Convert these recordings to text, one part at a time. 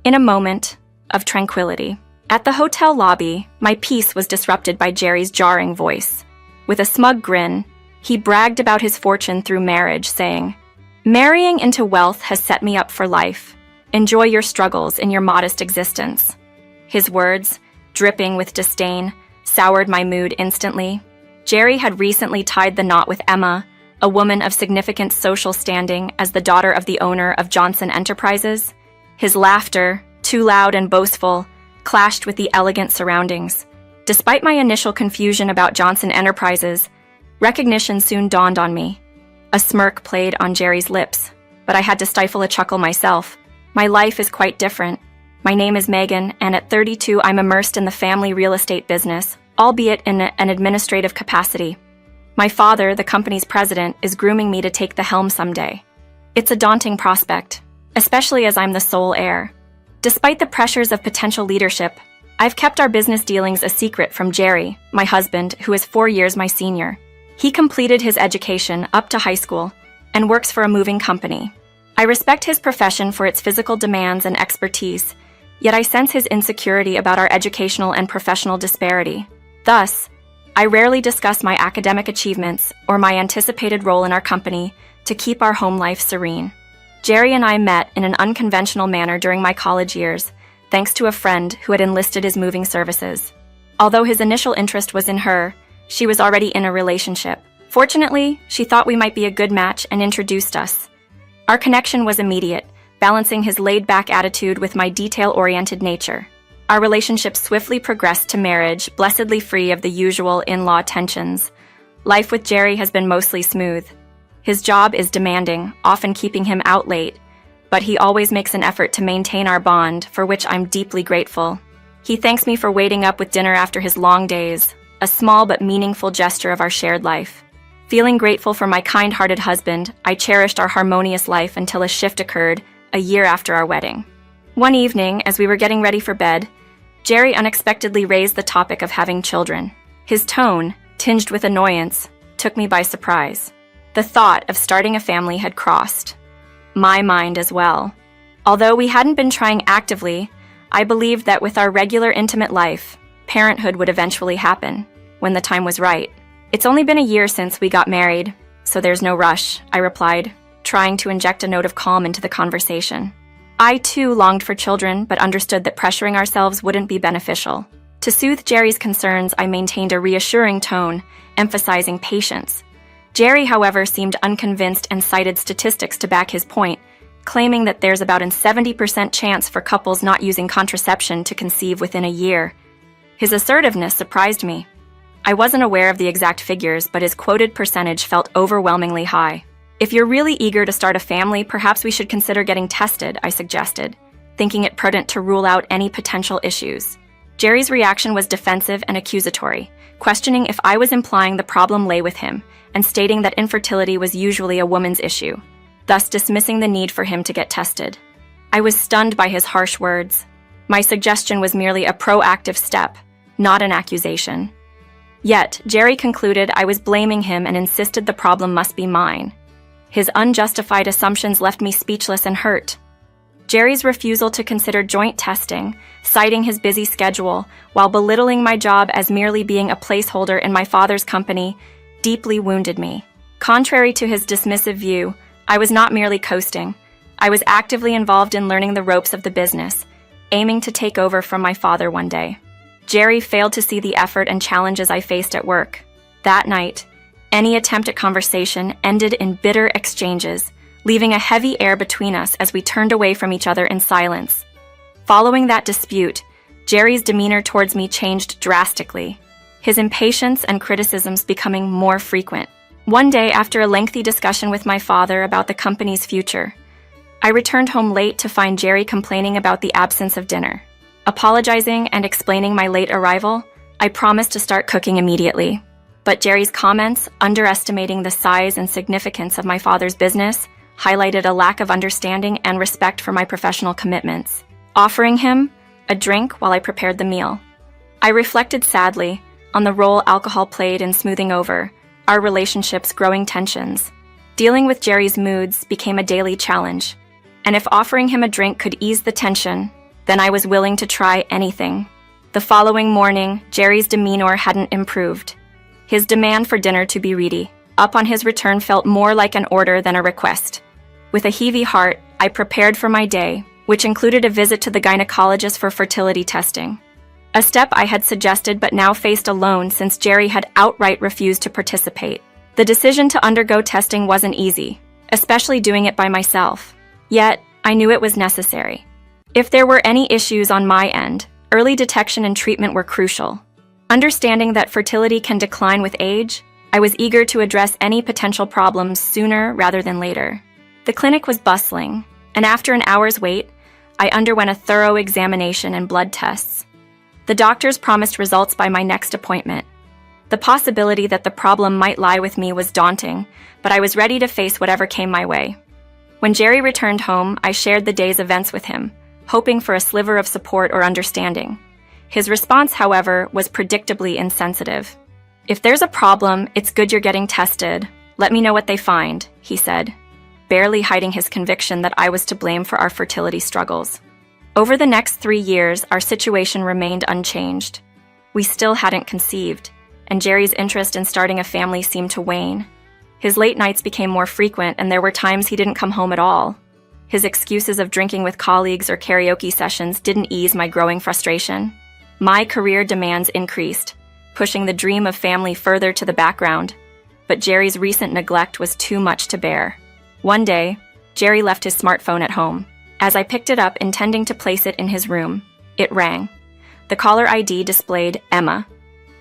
in a moment of tranquility. At the hotel lobby, my peace was disrupted by Jerry's jarring voice. With a smug grin, he bragged about his fortune through marriage, saying, "Marrying into wealth has set me up for life. Enjoy your struggles in your modest existence." His words, dripping with disdain, soured my mood instantly. Jerry had recently tied the knot with Emma, a woman of significant social standing as the daughter of the owner of Johnson Enterprises. His laughter, too loud and boastful, clashed with the elegant surroundings. Despite my initial confusion about Johnson Enterprises, recognition soon dawned on me. A smirk played on Jerry's lips, but I had to stifle a chuckle myself. My life is quite different. My name is Megan, and at 32 I'm immersed in the family real estate business, albeit in an administrative capacity. My father, the company's president, is grooming me to take the helm someday. It's a daunting prospect, especially as I'm the sole heir. Despite the pressures of potential leadership, I've kept our business dealings a secret from Jerry, my husband, who is 4 years my senior. He completed his education up to high school and works for a moving company. I respect his profession for its physical demands and expertise, yet I sense his insecurity about our educational and professional disparity. Thus, I rarely discuss my academic achievements or my anticipated role in our company to keep our home life serene. Jerry and I met in an unconventional manner during my college years, thanks to a friend who had enlisted his moving services. Although his initial interest was in her, she was already in a relationship. Fortunately, she thought we might be a good match and introduced us. Our connection was immediate, balancing his laid-back attitude with my detail-oriented nature. Our relationship swiftly progressed to marriage, blessedly free of the usual in-law tensions. Life with Jerry has been mostly smooth. His job is demanding, often keeping him out late, but he always makes an effort to maintain our bond, for which I'm deeply grateful. He thanks me for waiting up with dinner after his long days, a small but meaningful gesture of our shared life. Feeling grateful for my kind-hearted husband, I cherished our harmonious life until a shift occurred a year after our wedding. One evening, as we were getting ready for bed, Jerry unexpectedly raised the topic of having children. His tone, tinged with annoyance, took me by surprise. The thought of starting a family had crossed my mind as well. Although we hadn't been trying actively, I believed that with our regular intimate life, parenthood would eventually happen, when the time was right. "It's only been a year since we got married, so there's no rush," I replied, trying to inject a note of calm into the conversation. I too longed for children, but understood that pressuring ourselves wouldn't be beneficial. To soothe Jerry's concerns, I maintained a reassuring tone, emphasizing patience. Jerry, however, seemed unconvinced and cited statistics to back his point, claiming that there's about a 70% chance for couples not using contraception to conceive within a year. His assertiveness surprised me. I wasn't aware of the exact figures, but his quoted percentage felt overwhelmingly high. "If you're really eager to start a family, perhaps we should consider getting tested," I suggested, thinking it prudent to rule out any potential issues. Jerry's reaction was defensive and accusatory, questioning if I was implying the problem lay with him, and stating that infertility was usually a woman's issue, thus dismissing the need for him to get tested. I was stunned by his harsh words. My suggestion was merely a proactive step, not an accusation. Yet, Jerry concluded I was blaming him and insisted the problem must be mine. His unjustified assumptions left me speechless and hurt. Jerry's refusal to consider joint testing, citing his busy schedule, while belittling my job as merely being a placeholder in my father's company, deeply wounded me. Contrary to his dismissive view, I was not merely coasting. I was actively involved in learning the ropes of the business, aiming to take over from my father one day. Jerry failed to see the effort and challenges I faced at work. That night, any attempt at conversation ended in bitter exchanges, leaving a heavy air between us as we turned away from each other in silence. Following that dispute, Jerry's demeanor towards me changed drastically, his impatience and criticisms becoming more frequent. One day, after a lengthy discussion with my father about the company's future, I returned home late to find Jerry complaining about the absence of dinner. Apologizing and explaining my late arrival, I promised to start cooking immediately. But Jerry's comments, underestimating the size and significance of my father's business, highlighted a lack of understanding and respect for my professional commitments. Offering him a drink while I prepared the meal, I reflected sadly on the role alcohol played in smoothing over our relationship's growing tensions. Dealing with Jerry's moods became a daily challenge, and if offering him a drink could ease the tension, then I was willing to try anything. The following morning, Jerry's demeanor hadn't improved. His demand for dinner to be ready up on his return felt more like an order than a request. With a heavy heart, I prepared for my day, which included a visit to the gynecologist for fertility testing. A step I had suggested but now faced alone since Jerry had outright refused to participate. The decision to undergo testing wasn't easy, especially doing it by myself. Yet, I knew it was necessary. If there were any issues on my end, early detection and treatment were crucial. Understanding that fertility can decline with age, I was eager to address any potential problems sooner rather than later. The clinic was bustling, and after an hour's wait, I underwent a thorough examination and blood tests. The doctors promised results by my next appointment. The possibility that the problem might lie with me was daunting, but I was ready to face whatever came my way. When Jerry returned home, I shared the day's events with him, hoping for a sliver of support or understanding. His response, however, was predictably insensitive. "If there's a problem, it's good you're getting tested. Let me know what they find," he said, barely hiding his conviction that I was to blame for our fertility struggles. Over the next 3 years, our situation remained unchanged. We still hadn't conceived, and Jerry's interest in starting a family seemed to wane. His late nights became more frequent, and there were times he didn't come home at all. His excuses of drinking with colleagues or karaoke sessions didn't ease my growing frustration. My career demands increased, pushing the dream of family further to the background, but Jerry's recent neglect was too much to bear. One day, Jerry left his smartphone at home. As I picked it up, intending to place it in his room, it rang. The caller ID displayed Emma,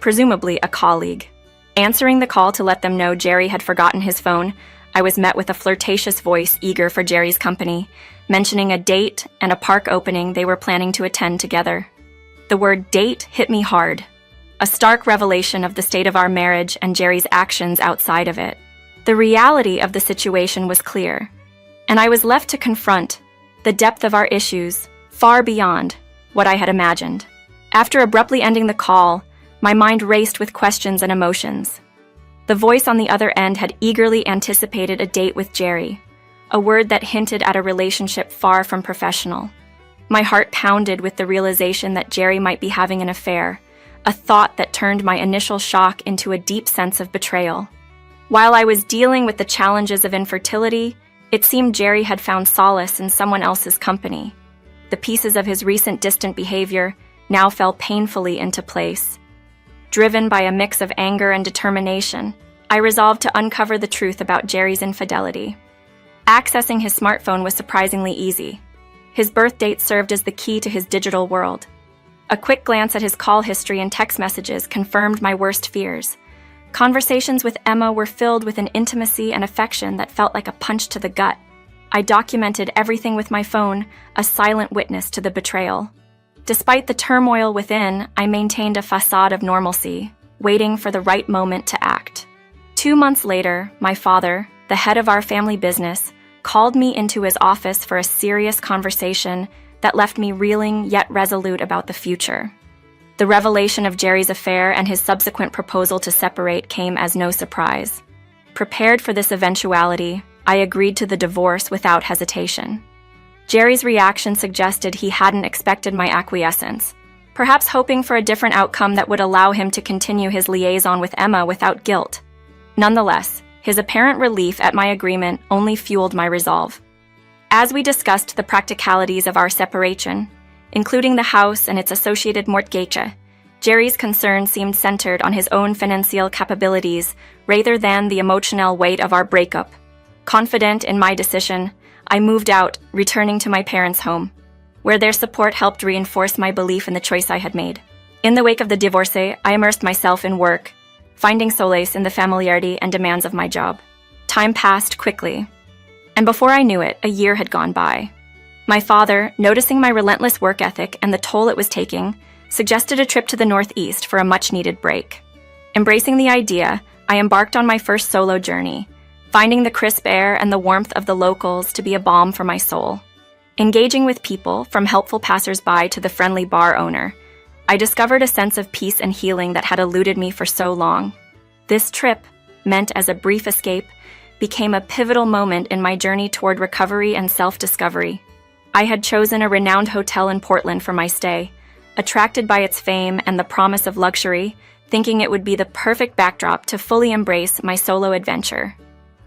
presumably a colleague. Answering the call to let them know Jerry had forgotten his phone, I was met with a flirtatious voice eager for Jerry's company, mentioning a date and a park opening they were planning to attend together. The word date hit me hard, a stark revelation of the state of our marriage and Jerry's actions outside of it. The reality of the situation was clear, and I was left to confront the depth of our issues far beyond what I had imagined. After abruptly ending the call, my mind raced with questions and emotions. The voice on the other end had eagerly anticipated a date with Jerry, a word that hinted at a relationship far from professional. My heart pounded with the realization that Jerry might be having an affair, a thought that turned my initial shock into a deep sense of betrayal. While I was dealing with the challenges of infertility, it seemed Jerry had found solace in someone else's company. The pieces of his recent distant behavior now fell painfully into place. Driven by a mix of anger and determination, I resolved to uncover the truth about Jerry's infidelity. Accessing his smartphone was surprisingly easy. His birth date served as the key to his digital world. A quick glance at his call history and text messages confirmed my worst fears. Conversations with Emma were filled with an intimacy and affection that felt like a punch to the gut. I documented everything with my phone, a silent witness to the betrayal. Despite the turmoil within, I maintained a facade of normalcy, waiting for the right moment to act. 2 months later, my father, the head of our family business, called me into his office for a serious conversation that left me reeling yet resolute about the future. The revelation of Jerry's affair and his subsequent proposal to separate came as no surprise. Prepared for this eventuality, I agreed to the divorce without hesitation. Jerry's reaction suggested he hadn't expected my acquiescence, perhaps hoping for a different outcome that would allow him to continue his liaison with Emma without guilt. Nonetheless, his apparent relief at my agreement only fueled my resolve. As we discussed the practicalities of our separation, including the house and its associated mortgage, Jerry's concern seemed centered on his own financial capabilities rather than the emotional weight of our breakup. Confident in my decision, I moved out, returning to my parents' home, where their support helped reinforce my belief in the choice I had made. In the wake of the divorce, I immersed myself in work, finding solace in the familiarity and demands of my job. Time passed quickly, and before I knew it, a year had gone by. My father, noticing my relentless work ethic and the toll it was taking, suggested a trip to the Northeast for a much-needed break. Embracing the idea, I embarked on my first solo journey, finding the crisp air and the warmth of the locals to be a balm for my soul. Engaging with people, from helpful passersby to the friendly bar owner, I discovered a sense of peace and healing that had eluded me for so long. This trip, meant as a brief escape, became a pivotal moment in my journey toward recovery and self-discovery. I had chosen a renowned hotel in Portland for my stay, attracted by its fame and the promise of luxury, thinking it would be the perfect backdrop to fully embrace my solo adventure.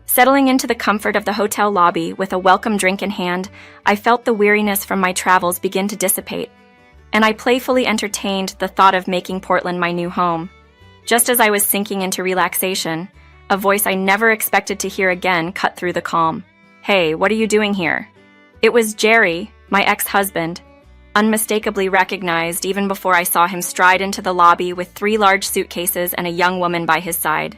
Settling into the comfort of the hotel lobby with a welcome drink in hand, I felt the weariness from my travels begin to dissipate, and I playfully entertained the thought of making Portland my new home. Just as I was sinking into relaxation, a voice I never expected to hear again cut through the calm. "Hey, what are you doing here?" It was Jerry, my ex-husband, unmistakably recognized even before I saw him stride into the lobby with 3 large suitcases and a young woman by his side.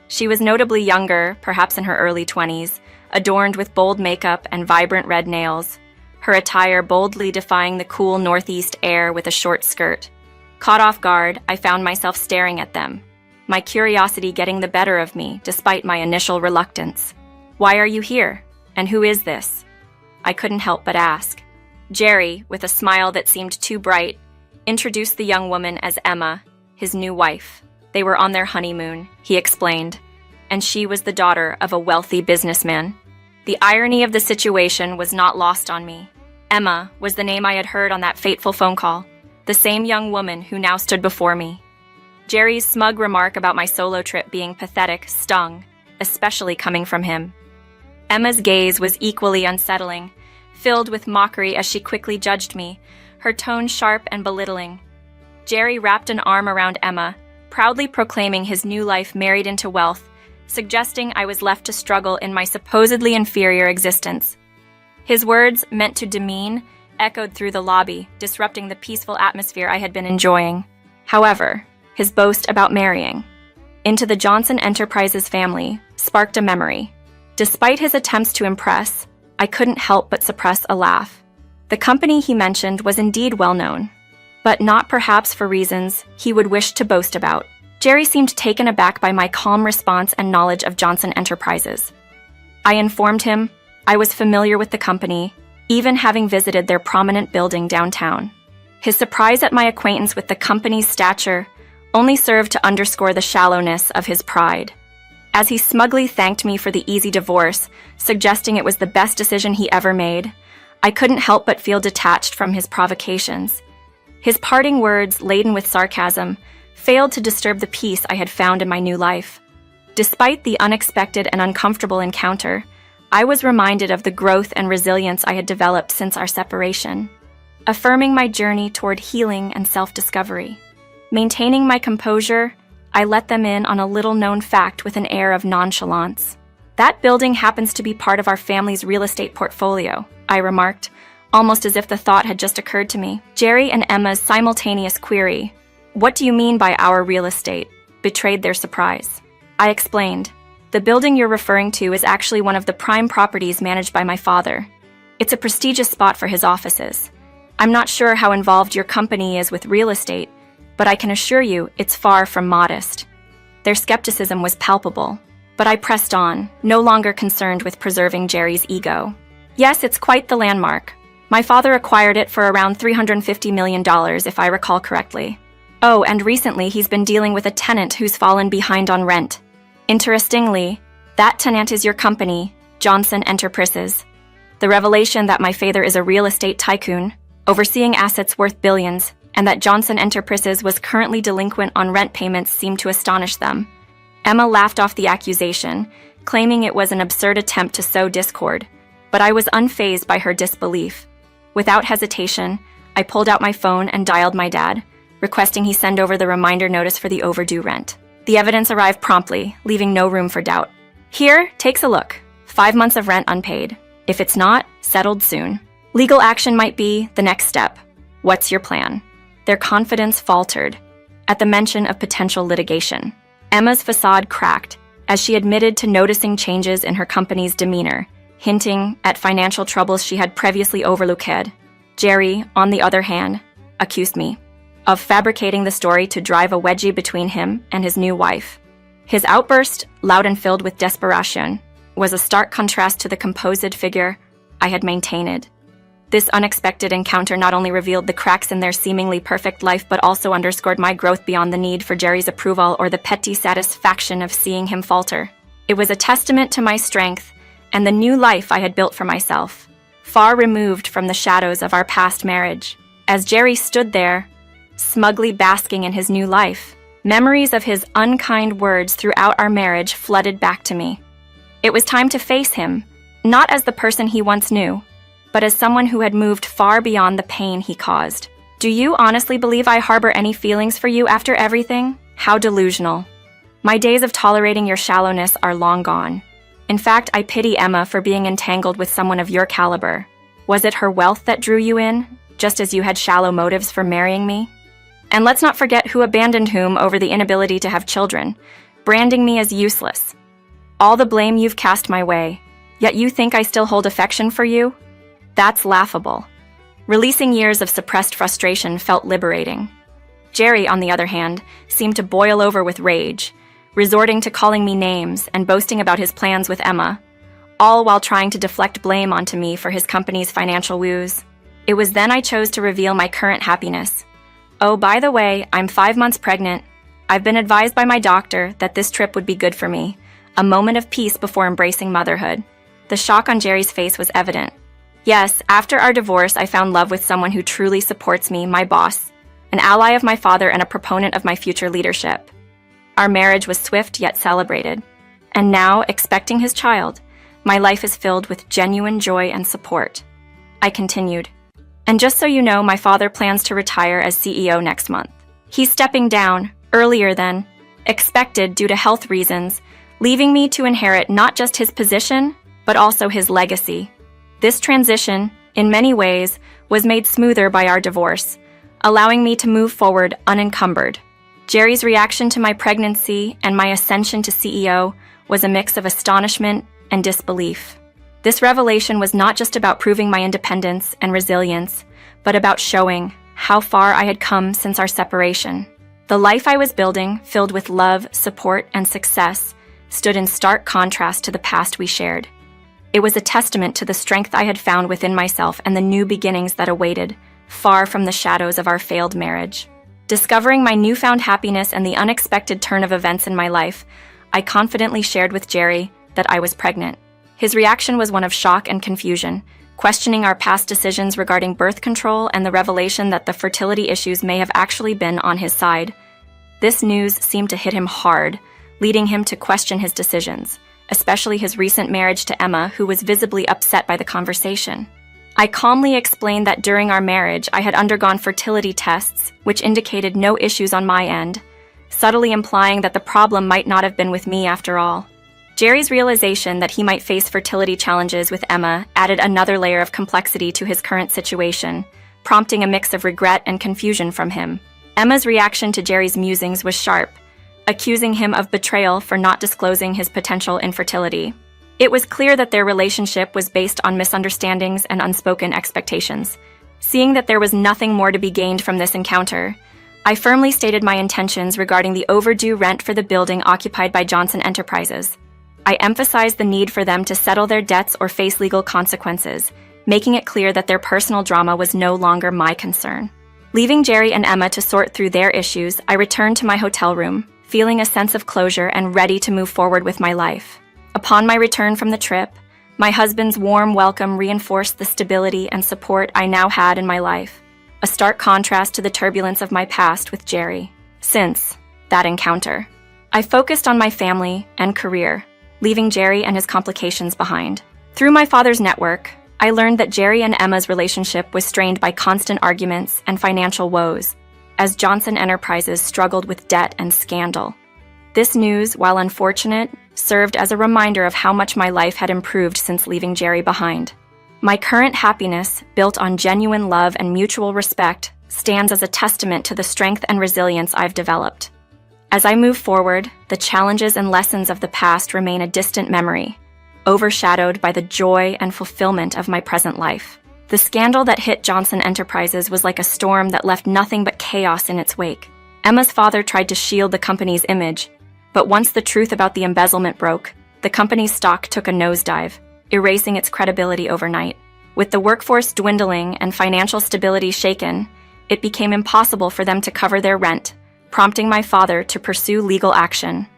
She was notably younger, perhaps in her early 20s, adorned with bold makeup and vibrant red nails, her attire boldly defying the cool northeast air with a short skirt. Caught off guard, I found myself staring at them, my curiosity getting the better of me despite my initial reluctance. "Why are you here? And who is this?" I couldn't help but ask. Jerry, with a smile that seemed too bright, introduced the young woman as Emma, his new wife. They were on their honeymoon, he explained, and she was the daughter of a wealthy businessman. The irony of the situation was not lost on me. Emma was the name I had heard on that fateful phone call, the same young woman who now stood before me. Jerry's smug remark about my solo trip being pathetic stung, especially coming from him. Emma's gaze was equally unsettling, filled with mockery as she quickly judged me, her tone sharp and belittling. Jerry wrapped an arm around Emma, proudly proclaiming his new life married into wealth, suggesting I was left to struggle in my supposedly inferior existence. His words, meant to demean, echoed through the lobby, disrupting the peaceful atmosphere I had been enjoying. However, his boast about marrying into the Johnson Enterprises family sparked a memory. Despite his attempts to impress, I couldn't help but suppress a laugh. The company he mentioned was indeed well known, but not perhaps for reasons he would wish to boast about. Jerry seemed taken aback by my calm response and knowledge of Johnson Enterprises. I informed him I was familiar with the company, even having visited their prominent building downtown. His surprise at my acquaintance with the company's stature only served to underscore the shallowness of his pride. As he smugly thanked me for the easy divorce, suggesting it was the best decision he ever made, I couldn't help but feel detached from his provocations. His parting words, laden with sarcasm, failed to disturb the peace I had found in my new life. Despite the unexpected and uncomfortable encounter, I was reminded of the growth and resilience I had developed since our separation, affirming my journey toward healing and self-discovery. Maintaining my composure, I let them in on a little-known fact with an air of nonchalance. "That building happens to be part of our family's real estate portfolio," I remarked, almost as if the thought had just occurred to me. Jerry and Emma's simultaneous query, "What do you mean by our real estate?" betrayed their surprise. I explained, "The building you're referring to is actually one of the prime properties managed by my father. It's a prestigious spot for his offices. I'm not sure how involved your company is with real estate, but I can assure you it's far from modest." Their skepticism was palpable, but I pressed on, no longer concerned with preserving Jerry's ego. "Yes, it's quite the landmark. My father acquired it for around $350 million, if I recall correctly. Oh, and recently he's been dealing with a tenant who's fallen behind on rent. Interestingly, that tenant is your company, Johnson Enterprises. The revelation that my father is a real estate tycoon, overseeing assets worth billions, and that Johnson Enterprises was currently delinquent on rent payments seemed to astonish them." Emma laughed off the accusation, claiming it was an absurd attempt to sow discord, but I was unfazed by her disbelief. Without hesitation, I pulled out my phone and dialed my dad, requesting he send over the reminder notice for the overdue rent. The evidence arrived promptly, leaving no room for doubt. "Here, takes a look. 5 months of rent unpaid. If it's not, settled soon. Legal action might be the next step. What's your plan?" Their confidence faltered at the mention of potential litigation. Emma's facade cracked as she admitted to noticing changes in her company's demeanor, hinting at financial troubles she had previously overlooked. Jerry, on the other hand, accused me of fabricating the story to drive a wedgie between him and his new wife. His outburst, loud and filled with desperation, was a stark contrast to the composed figure I had maintained. This unexpected encounter not only revealed the cracks in their seemingly perfect life but also underscored my growth beyond the need for Jerry's approval or the petty satisfaction of seeing him falter. It was a testament to my strength and the new life I had built for myself. far removed from the shadows of our past marriage. As Jerry stood there, smugly basking in his new life, memories of his unkind words throughout our marriage flooded back to me. It was time to face him, not as the person he once knew, but as someone who had moved far beyond the pain he caused. Do you honestly believe I harbor any feelings for you after everything? How delusional. My days of tolerating your shallowness are long gone. In fact, I pity Emma for being entangled with someone of your caliber. Was it her wealth that drew you in, just as you had shallow motives for marrying me? And let's not forget who abandoned whom over the inability to have children, branding me as useless. All the blame you've cast my way, yet you think I still hold affection for you? That's laughable. Releasing years of suppressed frustration felt liberating. Jerry, on the other hand, seemed to boil over with rage, resorting to calling me names and boasting about his plans with Emma, all while trying to deflect blame onto me for his company's financial woes. It was then I chose to reveal my current happiness. Oh, by the way, I'm 5 months pregnant. I've been advised by my doctor that this trip would be good for me, a moment of peace before embracing motherhood. The shock on Jerry's face was evident. Yes, after our divorce, I found love with someone who truly supports me, my boss, an ally of my father and a proponent of my future leadership. Our marriage was swift yet celebrated. And now, expecting his child, my life is filled with genuine joy and support. I continued. And just so you know, my father plans to retire as CEO next month. He's stepping down earlier than expected due to health reasons, leaving me to inherit not just his position, but also his legacy. This transition, in many ways, was made smoother by our divorce, allowing me to move forward unencumbered. Jerry's reaction to my pregnancy and my ascension to CEO was a mix of astonishment and disbelief. This revelation was not just about proving my independence and resilience, but about showing how far I had come since our separation. The life I was building, filled with love, support, and success, stood in stark contrast to the past we shared. It was a testament to the strength I had found within myself and the new beginnings that awaited, far from the shadows of our failed marriage. Discovering my newfound happiness and the unexpected turn of events in my life, I confidently shared with Jerry that I was pregnant. His reaction was one of shock and confusion, questioning our past decisions regarding birth control and the revelation that the fertility issues may have actually been on his side. This news seemed to hit him hard, leading him to question his decisions, especially his recent marriage to Emma, who was visibly upset by the conversation. I calmly explained that during our marriage, I had undergone fertility tests, which indicated no issues on my end, subtly implying that the problem might not have been with me after all. Jerry's realization that he might face fertility challenges with Emma added another layer of complexity to his current situation, prompting a mix of regret and confusion from him. Emma's reaction to Jerry's musings was sharp, accusing him of betrayal for not disclosing his potential infertility. It was clear that their relationship was based on misunderstandings and unspoken expectations. Seeing that there was nothing more to be gained from this encounter, I firmly stated my intentions regarding the overdue rent for the building occupied by Johnson Enterprises. I emphasized the need for them to settle their debts or face legal consequences, making it clear that their personal drama was no longer my concern. Leaving Jerry and Emma to sort through their issues, I returned to my hotel room, feeling a sense of closure and ready to move forward with my life. Upon my return from the trip, my husband's warm welcome reinforced the stability and support I now had in my life, a stark contrast to the turbulence of my past with Jerry. Since that encounter, I focused on my family and career, leaving Jerry and his complications behind. Through my father's network, I learned that Jerry and Emma's relationship was strained by constant arguments and financial woes, as Johnson Enterprises struggled with debt and scandal. This news, while unfortunate, served as a reminder of how much my life had improved since leaving Jerry behind. My current happiness, built on genuine love and mutual respect, stands as a testament to the strength and resilience I've developed. As I move forward, the challenges and lessons of the past remain a distant memory, overshadowed by the joy and fulfillment of my present life. The scandal that hit Johnson Enterprises was like a storm that left nothing but chaos in its wake. Emma's father tried to shield the company's image, but once the truth about the embezzlement broke, the company's stock took a nosedive, erasing its credibility overnight. With the workforce dwindling and financial stability shaken, it became impossible for them to cover their rent, prompting my father to pursue legal action.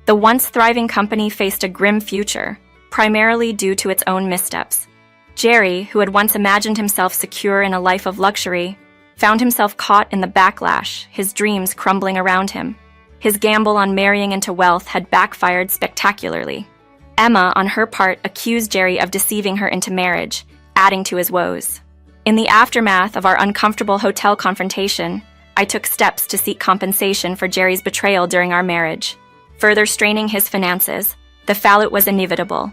The once thriving company faced a grim future, primarily due to its own missteps. Jerry, who had once imagined himself secure in a life of luxury, found himself caught in the backlash, his dreams crumbling around him. His gamble on marrying into wealth had backfired spectacularly. Emma, on her part, accused Jerry of deceiving her into marriage, adding to his woes. In the aftermath of our uncomfortable hotel confrontation, I took steps to seek compensation for Jerry's betrayal during our marriage. Further straining his finances, the fallout was inevitable.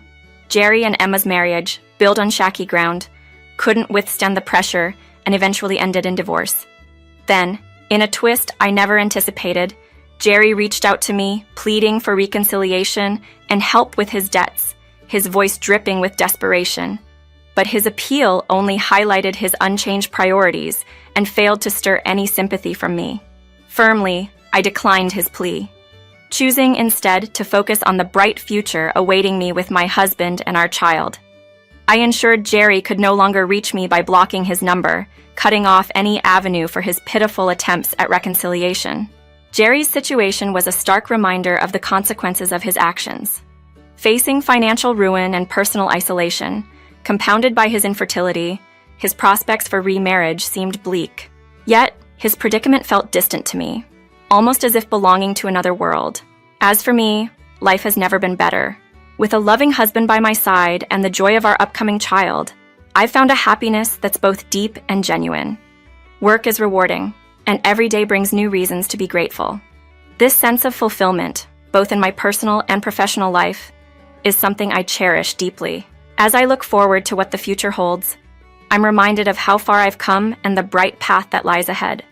Jerry and Emma's marriage, built on shaky ground, couldn't withstand the pressure and eventually ended in divorce. Then, in a twist I never anticipated, Jerry reached out to me, pleading for reconciliation and help with his debts, his voice dripping with desperation. But his appeal only highlighted his unchanged priorities and failed to stir any sympathy from me. Firmly, I declined his plea, choosing instead to focus on the bright future awaiting me with my husband and our child. I ensured Jerry could no longer reach me by blocking his number, cutting off any avenue for his pitiful attempts at reconciliation. Jerry's situation was a stark reminder of the consequences of his actions. Facing financial ruin and personal isolation, compounded by his infertility, his prospects for remarriage seemed bleak. Yet, his predicament felt distant to me, almost as if belonging to another world. As for me, life has never been better. With a loving husband by my side and the joy of our upcoming child, I've found a happiness that's both deep and genuine. Work is rewarding, and every day brings new reasons to be grateful. This sense of fulfillment, both in my personal and professional life, is something I cherish deeply. As I look forward to what the future holds, I'm reminded of how far I've come and the bright path that lies ahead.